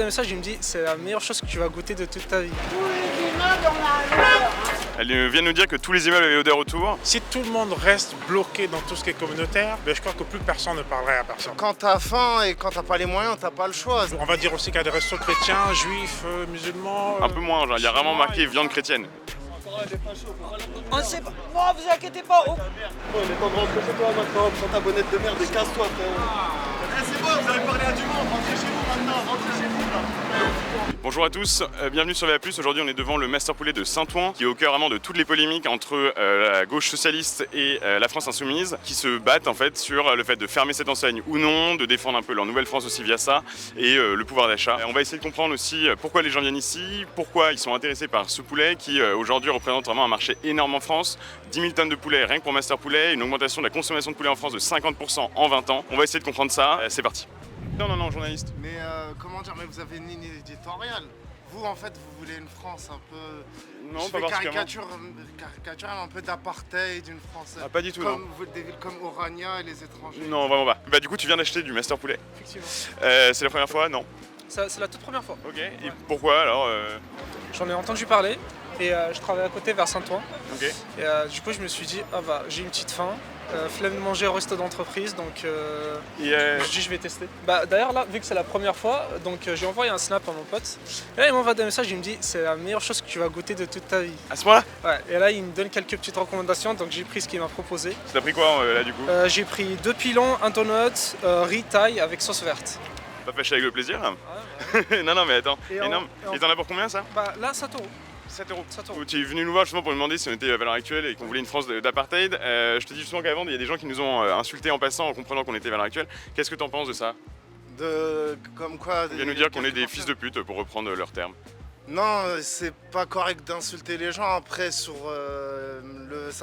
des messages, il me dit c'est la meilleure chose que tu vas goûter de toute ta vie. Tous les immeubles ont la odeur. Elle vient nous dire que tous les immeubles avaient odeur autour. Si tout le monde reste bloqué dans tout ce qui est communautaire, ben je crois que plus personne ne parlerait à personne. Quand t'as faim et quand t'as pas les moyens, t'as pas le choix. On va dire aussi qu'il y a des restos chrétiens, juifs, musulmans. Un peu moins, genre, il y a vraiment marqué viande chrétienne. On ne sait pas. Non, vous inquiétez pas. Oh, il est temps de rentrer chez toi maintenant, prends ta bonnette de merde et casse-toi, frère. C'est bon, vous avez parlé à du monde, rentrez chez vous maintenant, rentrez chez vous là. Bonjour à tous, bienvenue sur VA+. Aujourd'hui on est devant le Master Poulet de Saint-Ouen qui est au cœur vraiment de toutes les polémiques entre la gauche socialiste et la France Insoumise qui se battent en fait sur le fait de fermer cette enseigne ou non, de défendre un peu leur nouvelle France aussi via ça et le pouvoir d'achat. On va essayer de comprendre aussi pourquoi les gens viennent ici, pourquoi ils sont intéressés par ce poulet qui aujourd'hui représente vraiment un marché énorme en France. 10 000 tonnes de poulet rien que pour Master Poulet, une augmentation de la consommation de poulet en France de 50% en 20 ans. On va essayer de comprendre ça, c'est parti. Non, journaliste. Mais comment dire, mais vous avez une ligne éditoriale. Vous, en fait, vous voulez une France un peu... Non, pas particulièrement. Caricatural, un peu d'apartheid d'une France. Ah, pas du tout, non. Des villes comme Orania et les étrangers. Non, vraiment pas. Bah du coup, tu viens d'acheter du Master Poulet. Effectivement. C'est la première fois? Non. C'est la toute première fois. Ok, et pourquoi alors J'en ai entendu parler et je travaille à côté vers Saint-Ouen. Ok. Et du coup, je me suis dit, ah bah, j'ai une petite faim. Flemme de manger au resto d'entreprise, donc je dis je vais tester. Bah, d'ailleurs là, vu que c'est la première fois, donc j'ai envoyé un snap à mon pote. Et là il m'envoie des messages, il me dit c'est la meilleure chose que tu vas goûter de toute ta vie. À ce moment-là? Ouais, et là il me donne quelques petites recommandations, donc j'ai pris ce qu'il m'a proposé. T'as pris quoi là du coup? J'ai pris 2 pilons, un donut, riz thaï avec sauce verte. Pas fâché avec le plaisir là? Ouais. Non mais attends, Et énorme. Et t'en as pour combien ça? Bah là 7 €. 7 €. 7 €. Tu es venu nous voir justement pour nous demander si on était à valeur actuelle et qu'on voulait une France d'apartheid. Je te dis justement qu'avant il y a des gens qui nous ont insultés en passant en comprenant qu'on était valeur actuelle. Qu'est-ce que t'en penses de ça? Comme quoi... Ils viennent nous dire qu'on est des fils de pute pour reprendre leurs termes. Non, c'est pas correct d'insulter les gens. Après, ça,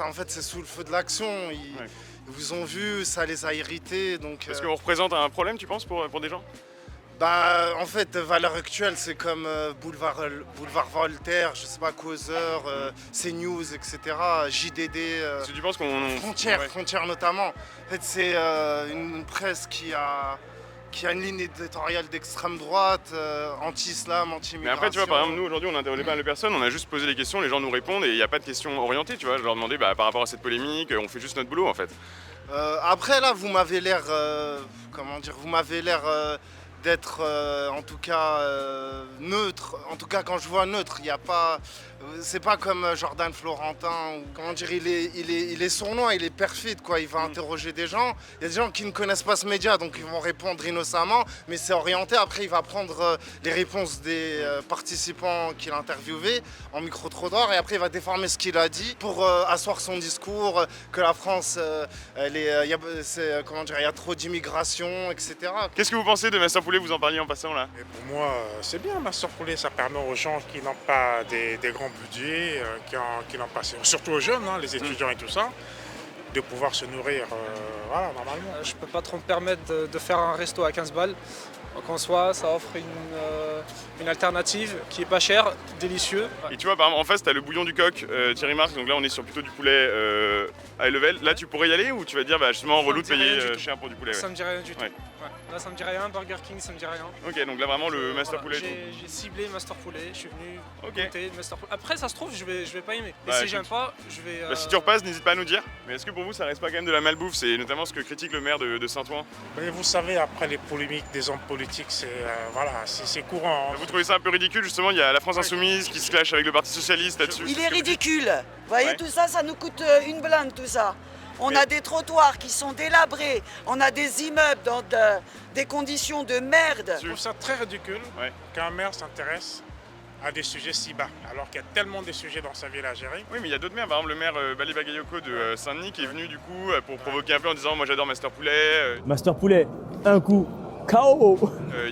en fait, c'est sous le feu de l'action. Ils vous ont vu, ça les a irrités. Donc, est-ce qu'on représente un problème, tu penses, pour des gens? Bah, en fait, valeur actuelle, c'est comme Boulevard Voltaire, je sais pas, Causeur, CNews, etc., JDD, Parce que tu penses qu'on... Frontière notamment. En fait, c'est une presse qui a une ligne éditoriale d'extrême droite, anti-islam, anti-immigration. Mais après, tu vois, par exemple, nous, aujourd'hui, on n'interrogeait pas les personnes, on a juste posé des questions, les gens nous répondent et il n'y a pas de questions orientées, tu vois. Je leur demandais, bah, par rapport à cette polémique, on fait juste notre boulot, en fait. Après, là, vous m'avez l'air, d'être en tout cas neutre. En tout cas, quand je vois neutre, il n'y a pas... C'est pas comme Jordan Florentin, ou comment dire, il est sournois, il est perfide, quoi. Il va interroger des gens. Il y a des gens qui ne connaissent pas ce média, donc ils vont répondre innocemment, mais c'est orienté. Après, il va prendre les réponses des participants qu'il a interviewés en micro-trottoir, et après, il va déformer ce qu'il a dit pour asseoir son discours, que la France, il y a trop d'immigration, etc. Qu'est-ce que vous pensez de Master Poulet, vous en parliez en passant là? Et pour moi, c'est bien, Master Poulet, ça permet aux gens qui n'ont pas des grands budgets, qui n'ont pas, surtout aux jeunes, les étudiants et tout ça, de pouvoir se nourrir voilà, normalement. Je peux pas trop me permettre de faire un resto à 15 balles. Donc en soi, ça offre une alternative qui est pas chère, délicieux. Et tu vois, par exemple, en face, tu as le bouillon du coq Thierry Marx, donc là on est sur plutôt du poulet high level. Là, tu pourrais y aller ou tu vas dire, bah, justement, relou de payer cher pour du poulet? Ça me dit rien du tout. Ouais. Ouais. Là, ça me dit rien. Burger King, ça me dit rien. Ok, donc là, vraiment, le Master Poulet. J'ai ciblé Master Poulet, je suis venu Ok. goûter Master Poulet. Après, ça se trouve, je vais pas aimer. Et Bah, si écoute. j'aime pas, je vais... Bah, si tu repasses, n'hésite pas à nous dire. Mais est-ce que pour vous, ça reste pas quand même de la malbouffe? C'est notamment ce que critique le maire de Saint-Ouen. Mais vous savez, après les polémiques des hommes politiques, c'est courant. Vous trouvez ça un peu ridicule, justement? Il y a la France Insoumise qui se clash avec le Parti Socialiste là-dessus. Il est ridicule. Vous voyez, Ouais. tout ça, ça nous coûte une blinde, tout ça. On a des trottoirs qui sont délabrés, on a des immeubles dans des conditions de merde. Je trouve ça très ridicule qu'un maire s'intéresse à des sujets si bas, alors qu'il y a tellement de sujets dans sa ville à gérer. Oui, mais il y a d'autres maires, par exemple le maire Bali Bagayoko de Saint-Denis qui est venu du coup pour provoquer un peu en disant moi j'adore Master Poulet. Master Poulet, un coup, KO.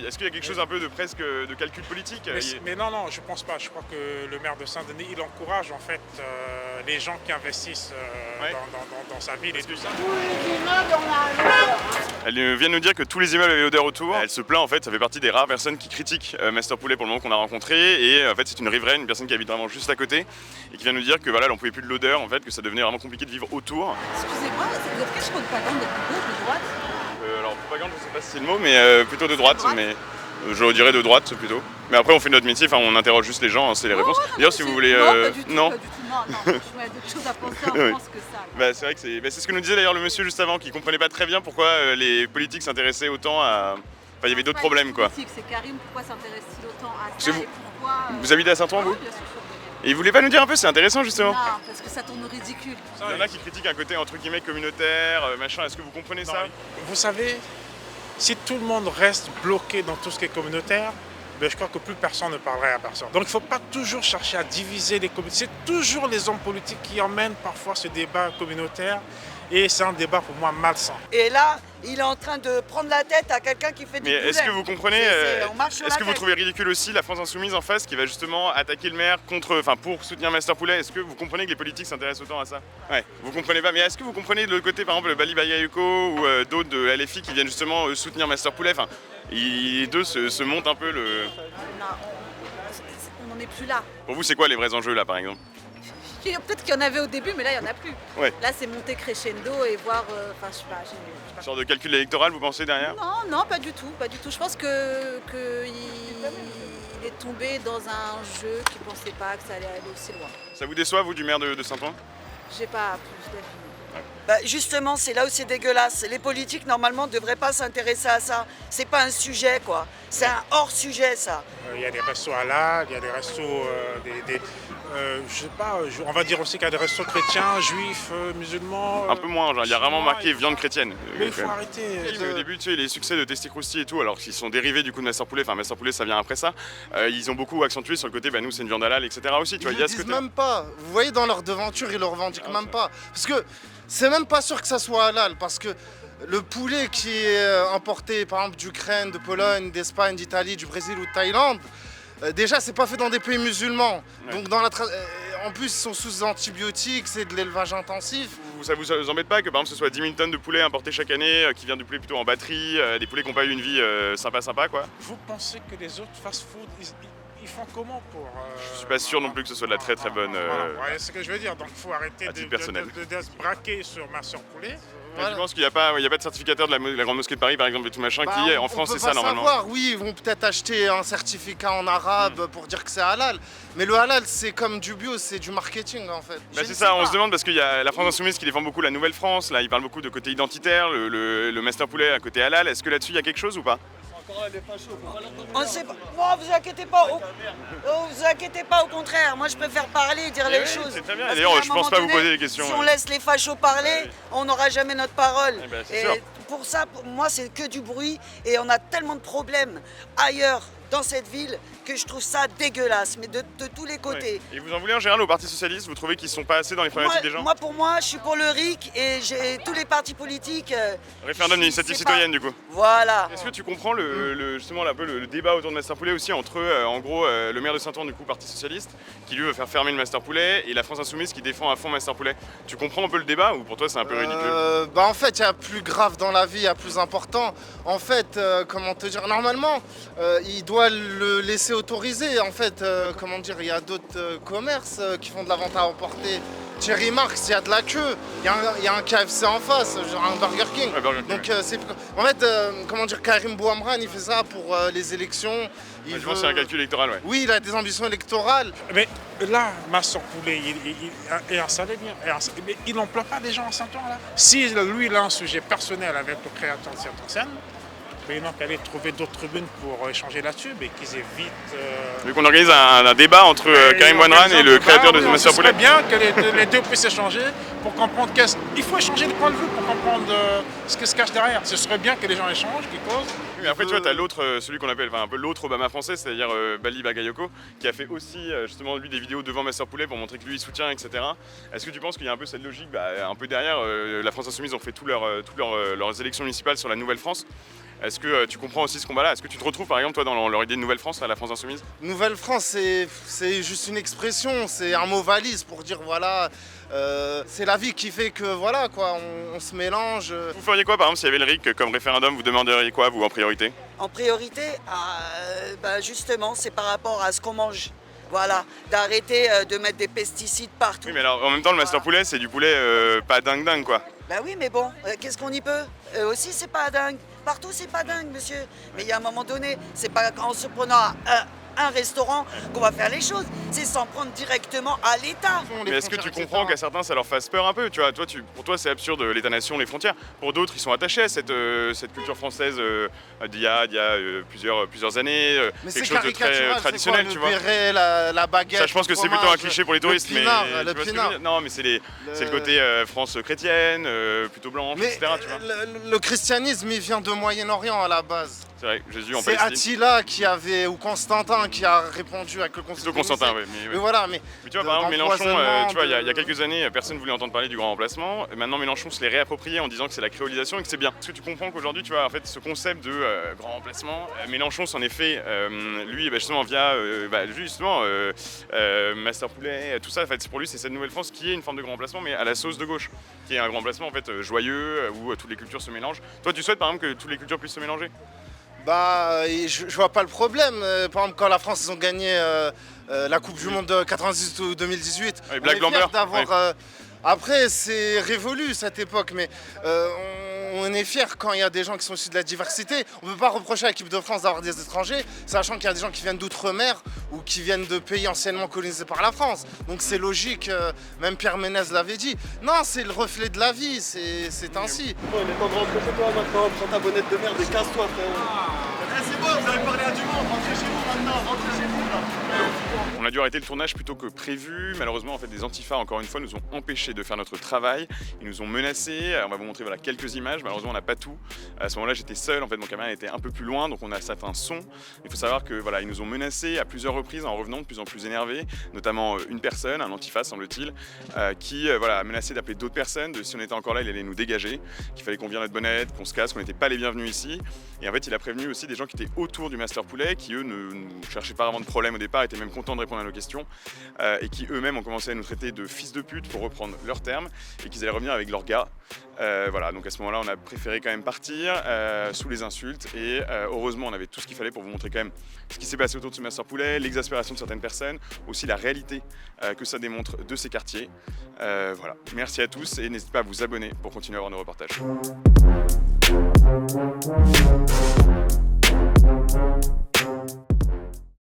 Est-ce qu'il y a quelque chose un peu de presque de calcul politique? Mais non, je pense pas. Je crois que le maire de Saint-Denis, il encourage en fait les gens qui investissent dans sa ville et tout ça. Tous les immeubles ont la odeur. Elle vient nous dire que tous les immeubles avaient odeur autour. Elle se plaint en fait, ça fait partie des rares personnes qui critiquent Master Poulet pour le moment qu'on a rencontré. Et en fait c'est une riveraine, une personne qui habite vraiment juste à côté et qui vient nous dire que voilà, elle n'en pouvait plus de l'odeur en fait, que ça devenait vraiment compliqué de vivre autour. Excusez-moi, vous êtes quelle propagande de gauche, de droite? Alors propagande, je sais pas si c'est le mot, mais plutôt de droite. Mais Je dirais de droite plutôt. Mais après on fait notre métier, enfin on interroge juste les gens, hein, c'est les réponses. D'ailleurs si vous voulez... Non, pas du tout, non. pas du tout. Non, je trouve qu'il y a d'autres choses à penser en Oui. France que ça. Bah, c'est vrai que c'est ce que nous disait d'ailleurs le monsieur juste avant, qui comprenait pas très bien pourquoi les politiques s'intéressaient autant à... Enfin il y avait d'autres problèmes quoi. C'est Karim, pourquoi s'intéresse-t-il autant à Parce ça que et pourquoi... Vous habitez à Saint-Ouen vous? Bien sûr. Et il voulait pas nous dire un peu, c'est intéressant justement. Non, parce que ça tourne au ridicule. Il y en a qui critiquent un côté entre guillemets communautaire, machin, est-ce que vous comprenez ça? Vous savez, si tout le monde reste bloqué dans tout ce qui est communautaire, ben je crois que plus personne ne parlerait à personne. Donc il ne faut pas toujours chercher à diviser les communautés. C'est toujours les hommes politiques qui emmènent parfois ce débat communautaire. Et c'est un débat pour moi malsain. Et là, il est en train de prendre la tête à quelqu'un qui fait du Mais poulet. est-ce que vous comprenez, on marche sur est-ce la que vous tête. trouvez ridicule aussi la France Insoumise en face qui va justement attaquer le maire pour soutenir Master Poulet? Est-ce que vous comprenez que les politiques s'intéressent autant à ça? Ouais, vous comprenez pas. Mais est-ce que vous comprenez de l'autre côté par exemple le Bali Bagayoko ou d'autres de LFI qui viennent justement soutenir Master Poulet? Enfin, les deux se montent un peu le... Non, on n'en est plus là. Pour vous c'est quoi les vrais enjeux là par exemple? Peut-être qu'il y en avait au début, mais là, il n'y en a plus. Ouais. Là, c'est monter crescendo et voir... Enfin, je sais pas. Une sorte de calcul électoral vous pensez derrière? Non, pas du tout. Pas du tout. Je pense qu'il est tombé dans un jeu qu'il ne pensait pas que ça allait aller aussi loin. Ça vous déçoit vous du maire de Saint-Ouen? J'ai pas plus d'avis. Bah, justement, c'est là où c'est dégueulasse. Les politiques, normalement, ne devraient pas s'intéresser à ça. C'est pas un sujet, quoi. C'est un hors-sujet, ça. Il y a des restos halal, il y a des restos, je sais pas, on va dire aussi qu'il y a des restos chrétiens, juifs, musulmans. Un peu moins, genre, il y a vraiment marqué viande chrétienne. Mais il faut arrêter. Au début, tu sais, les succès de Testy Krusty et tout, alors qu'ils sont dérivés du coup de Master Poulet, enfin Master Poulet ça vient après ça, ils ont beaucoup accentué sur le côté, bah nous c'est une viande halal, etc. aussi, tu vois, Ils il y a le ce disent côté. même pas. Vous voyez dans leur devanture, ils le revendiquent même pas. Parce que c'est même pas sûr que ça soit halal, parce que le poulet qui est importé par exemple d'Ukraine, de Pologne, d'Espagne, d'Italie, du Brésil ou de Thaïlande, déjà c'est pas fait dans des pays musulmans. Ouais. Donc en plus ils sont sous antibiotiques, c'est de l'élevage intensif. Ça vous embête pas que par exemple ce soit 10 000 tonnes de poulet importé chaque année, qui vient du poulet plutôt en batterie, des poulets qui n'ont pas eu une vie sympa quoi? Vous pensez que les autres fast-food, ils font comment pour... Je suis pas sûr non plus que ce soit de la très bonne... Voilà, ouais, c'est ce que je veux dire. Donc il faut arrêter à titre personnel. de se braquer sur Master Poulet. Je pense qu'il n'y a pas de certificateur de la Grande Mosquée de Paris par exemple et tout machin qui est en France c'est ça normalement. Savoir. Oui, ils vont peut-être acheter un certificat en arabe pour dire que c'est halal. Mais le halal c'est comme du bio, c'est du marketing en fait. Bah c'est ça, on se demande parce qu'il y a la France Insoumise qui défend beaucoup la Nouvelle France, là il parle beaucoup de côté identitaire, le Master Poulet à côté halal, est-ce que là-dessus il y a quelque chose ou pas? On sait pas. Moi, vous inquiétez pas. Vous inquiétez pas, au contraire. Moi, je préfère parler, dire les oui, choses. c'est très bien. Parce D'ailleurs, qu'à un je pense moment pas vous donné, poser des questions, Si ouais. on laisse les fachos parler, on n'aura jamais notre parole. Eh ben, c'est sûr. Pour ça, pour moi, c'est que du bruit. Et on a tellement de problèmes ailleurs, dans cette ville, que je trouve ça dégueulasse, mais de tous les côtés. Ouais. Et vous en voulez en général au Parti Socialiste? Vous trouvez qu'ils sont pas assez dans les problématiques des gens? Pour moi, je suis pour le RIC et j'ai tous les partis politiques. Référendum d'initiative c'est pas- citoyenne du coup. Voilà. Est-ce que tu comprends justement un peu le débat autour de Master Poulet aussi entre en gros le maire de Saint-Ouen du coup Parti Socialiste qui lui veut faire fermer le Master Poulet et la France Insoumise qui défend à fond Master Poulet? Tu comprends un peu le débat ou pour toi c'est un peu ridicule? En fait, il y a plus grave dans la vie, il y a plus important. En fait, comment te dire, normalement, il doit le laisser autoriser. En fait, comment dire, il y a d'autres commerces qui font de la vente à emporter. Thierry Marx, il y a de la queue. Il y a un KFC en face, genre un Burger King. Ouais, Burger King, Donc, en fait, comment dire, Karim Bouamran, il fait ça pour les élections. Je pense que c'est un calcul électoral, ouais. Oui, il a des ambitions électorales. Mais là, Master Poulet, il est installé bien. Mais il n'emploie pas des gens à Saint-Ouen là. Si lui, il a un sujet personnel avec le créateur de cette scène, mais ils n'ont qu'à aller trouver d'autres tribunes pour échanger là-dessus, mais qu'ils évitent. Vu qu'on organise un débat entre Karim Bouamran et le créateur de Master Poulet. Ce serait bien que les deux puissent échanger pour comprendre il faut échanger de point de vue pour comprendre ce qui se cache derrière. Ce serait bien que les gens échangent, qu'ils causent. Mais après, tu vois, t'as l'autre, celui qu'on appelle un peu l'autre Obama français, c'est-à-dire Bali Bagayoko, qui a fait aussi justement lui des vidéos devant Master Poulet pour montrer que lui il soutient, etc. Est-ce que tu penses qu'il y a un peu cette logique, un peu derrière, la France Insoumise ont fait toutes leurs élections municipales sur la Nouvelle-France. Est-ce que tu comprends aussi ce combat-là? Est-ce que tu te retrouves par exemple toi dans leur idée de Nouvelle-France, à la France Insoumise? Nouvelle-France, c'est juste une expression, c'est un mot valise pour dire voilà, c'est la vie qui fait que voilà quoi, on se mélange. Vous feriez quoi par exemple s'il y avait le RIC comme référendum? Vous demanderiez quoi vous en priorité? En priorité, justement, c'est par rapport à ce qu'on mange. Voilà, d'arrêter de mettre des pesticides partout. Oui mais alors en même temps le Master Poulet c'est du poulet pas dingue quoi. Bah oui, mais bon, qu'est-ce qu'on y peut? Eux aussi, c'est pas dingue. partout, c'est pas dingue, monsieur. Mais il y a un moment donné, c'est pas en se prenant un restaurant qu'on va faire les choses, c'est s'en prendre directement à l'État. Mais est-ce que tu comprends qu'à certains ça leur fasse peur un peu, tu vois, pour toi c'est absurde l'État-nation, les frontières. Pour d'autres ils sont attachés à cette culture française d'il y a plusieurs années, mais quelque chose de très traditionnel, quoi, tu vois. Béret, la baguette. Ça, je pense que c'est plutôt un cliché pour les touristes, mais le pinard. Non, mais c'est le côté France chrétienne, plutôt blanche, mais etc. Tu vois. Le christianisme il vient de Moyen-Orient à la base. C'est vrai, Jésus en C'est Palestine. Attila ou Constantin qui a répondu avec le Concile. Plutôt Constantin, oui. Mais voilà, mais tu vois, par exemple, Mélenchon, tu vois, il y a quelques années, personne ne voulait entendre parler du grand remplacement. Maintenant, Mélenchon se l'est réapproprié en disant que c'est la créolisation et que c'est bien. Est-ce que tu comprends qu'aujourd'hui, tu vois, en fait, ce concept de grand remplacement, Mélenchon s'en est fait, lui, justement, via, Master Poulet, tout ça, en fait, pour lui, c'est cette nouvelle France qui est une forme de grand remplacement, mais à la sauce de gauche, qui est un grand remplacement, en fait, joyeux, où toutes les cultures se mélangent. Toi, tu souhaites, par exemple, que toutes les cultures puissent se mélanger ? Bah, je vois pas le problème. Par exemple, quand la France ils ont gagné la Coupe du Monde de 98 ou 2018, oui, Black Blamber. Après, c'est révolu cette époque, mais on est fiers quand il y a des gens qui sont issus de la diversité. On ne peut pas reprocher à l'équipe de France d'avoir des étrangers, sachant qu'il y a des gens qui viennent d'outre-mer ou qui viennent de pays anciennement colonisés par la France. Donc c'est logique, même Pierre Ménez l'avait dit. Non, c'est le reflet de la vie, c'est ainsi. Bon, il est temps de rentrer chez toi maintenant, prends ta bonnette de merde et casse-toi, frère. C'est bon, vous avez parlé à du monde, rentrez chez vous maintenant, rentrez chez vous là. On a dû arrêter le tournage plus tôt que prévu. Malheureusement, en fait, des antifas, encore une fois, nous ont empêchés de faire notre travail. Ils nous ont menacés. On va vous montrer quelques images. Malheureusement, on n'a pas tout. À ce moment-là, j'étais seul. En fait, mon caméra était un peu plus loin, donc on a certains sons. Il faut savoir que ils nous ont menacés à plusieurs reprises en revenant de plus en plus énervés, notamment une personne, un antifa semble-t-il, qui a menacé d'appeler d'autres personnes. Si on était encore là, il allait nous dégager, qu'il fallait qu'on vire notre bonnette, qu'on se casse, qu'on n'était pas les bienvenus ici. Et en fait, il a prévenu aussi des gens qui étaient autour du Master Poulet, qui eux ne cherchaient pas vraiment de problème au départ, étaient même contents de répondre à nos questions, et qui eux-mêmes ont commencé à nous traiter de fils de pute, pour reprendre leurs termes, et qu'ils allaient revenir avec leurs gars. Donc à ce moment-là, on a préféré quand même partir sous les insultes, et heureusement, on avait tout ce qu'il fallait pour vous montrer quand même ce qui s'est passé autour de ce Master Poulet, l'exaspération de certaines personnes, aussi la réalité que ça démontre de ces quartiers. Merci à tous, et n'hésitez pas à vous abonner pour continuer à voir nos reportages.